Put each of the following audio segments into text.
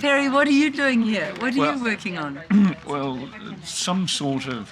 Perry, what are you doing here? What are Well- you working on? Well, some sort of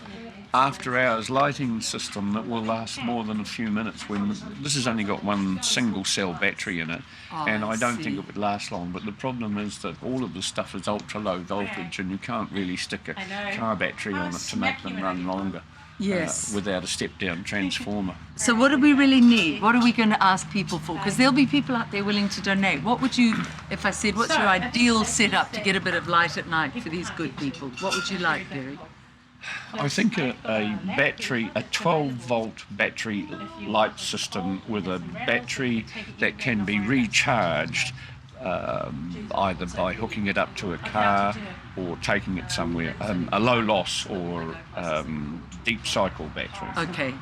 after-hours lighting system that will last more than a few minutes. When this has only got one single-cell battery in it, and I don't think it would last long. But the problem is that all of the stuff is ultra-low voltage, and you can't really stick a car battery on it to make them run longer. Yes. Without a step-down transformer. So what do we really need? What are we going to ask people for? Because there'll be people out there willing to donate. What would you, if I said, what's your ideal setup to get a bit of light at night for these good people? What would you like, Perry? I think a battery, a 12-volt battery light system with a battery that can be recharged either by hooking it up to a car or taking it somewhere, a low loss or deep cycle battery. Okay.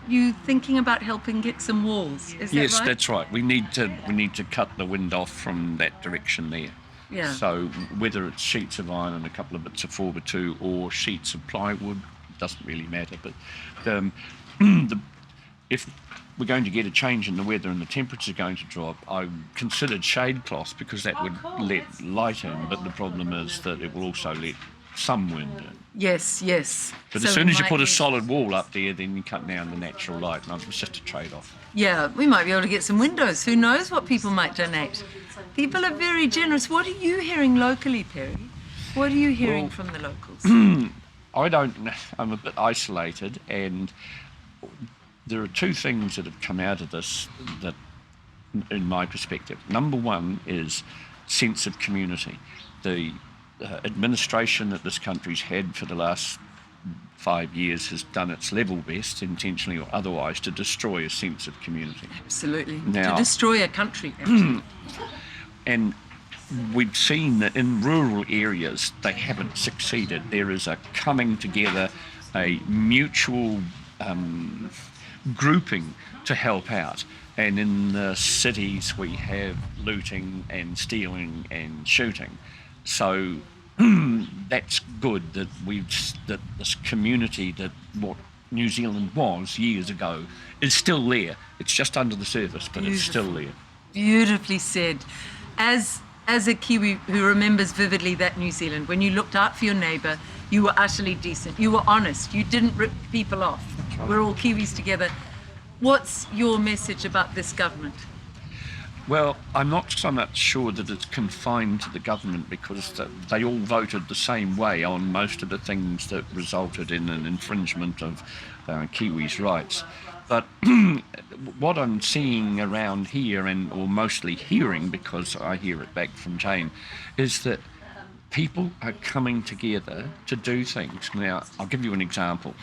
You thinking about helping get some walls? Is that Yes, right? that's right. We need to cut the wind off from that direction there. Yeah. So whether it's sheets of iron and a couple of bits of 4x2 or sheets of plywood, doesn't really matter. But if we're going to get a change in the weather and the temperature's going to drop, I considered shade cloth because that would let light in, but the problem is that it will also let some wind in. Yes, yes. But So as soon we as you might put a need- solid wall up there, then you cut down the natural light, and it's just a trade-off. Yeah, we might be able to get some windows. Who knows what people might donate? People are very generous. What are you hearing locally, Perry? What are you hearing Well, from the locals? I'm a bit isolated, and there are two things that have come out of this that, in my perspective. Number one is sense of community. The administration that this country's had for the last 5 years has done its level best, intentionally or otherwise, to destroy a sense of community. Absolutely. Now- To destroy a country. Actually. And we've seen that in rural areas they haven't succeeded. There is a coming together, a mutual grouping to help out. And in the cities we have looting and stealing and shooting. So that's good that this community, that what New Zealand was years ago, is still there. It's just under the surface, but it's still there. Beautifully said. As a Kiwi who remembers vividly that New Zealand, when you looked out for your neighbour, you were utterly decent. You were honest. You didn't rip people off. right. We're all Kiwis together. What's your message about this government? Well, I'm not so much sure that it's confined to the government, because they all voted the same way on most of the things that resulted in an infringement of Kiwis' rights. But what I'm seeing around here, or mostly hearing, because I hear it back from Jane, is that people are coming together to do things. Now, I'll give you an example.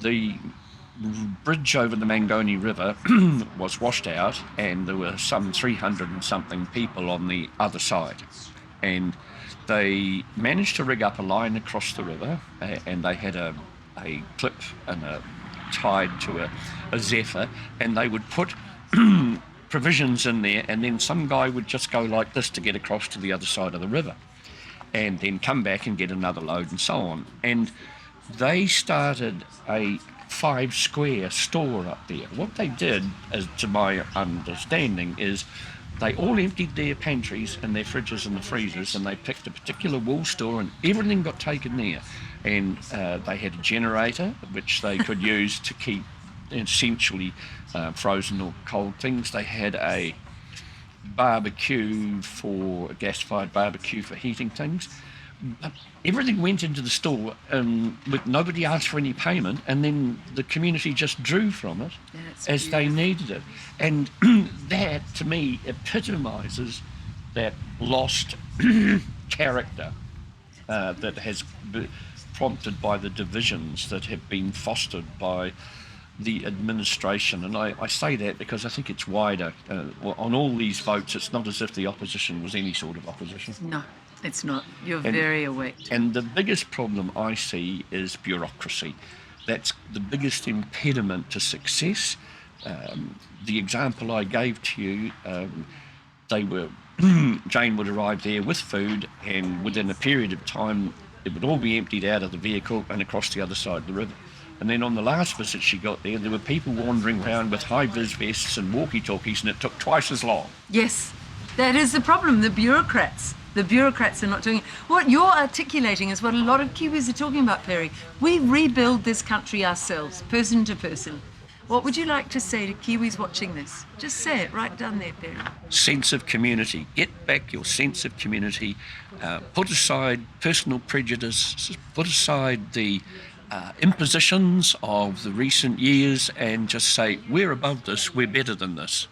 The bridge over the Mangoni River was washed out, and there were some 300 and something people on the other side. And they managed to rig up a line across the river, and they had a clip and a tied to a zephyr, and they would put provisions in there, and then some guy would just go like this to get across to the other side of the river, and then come back and get another load, and so on. And they started a 5 square store up there. What they did, as to my understanding, is they all emptied their pantries and their fridges and the freezers, and they picked a particular wool store, and everything got taken there. And they had a generator which they could use to keep essentially frozen or cold things. They had a gas-fired barbecue for heating things. Everything went into the store with nobody asked for any payment, and then the community just drew from it as they needed it. And that, to me, epitomises that lost character that has been prompted by the divisions that have been fostered by the administration. And I say that because I think it's wider. On all these votes, it's not as if the opposition was any sort of opposition. No, it's not. You're very awake. And the biggest problem I see is bureaucracy. That's the biggest impediment to success. The example I gave to you, Jane would arrive there with food, and within a period of time, it would all be emptied out of the vehicle and across the other side of the river. And then on the last visit she got there were people wandering around with high-vis vests and walkie-talkies, and it took twice as long. Yes, That is the problem, the bureaucrats. The bureaucrats are not doing it. What you're articulating is what a lot of Kiwis are talking about, Perry. We rebuild this country ourselves, person to person. What would you like to say to Kiwis watching this? Just say it right down there, Perry. Sense of community. Get back your sense of community. Put aside personal prejudice. Put aside the impositions of the recent years and just say, we're above this, we're better than this.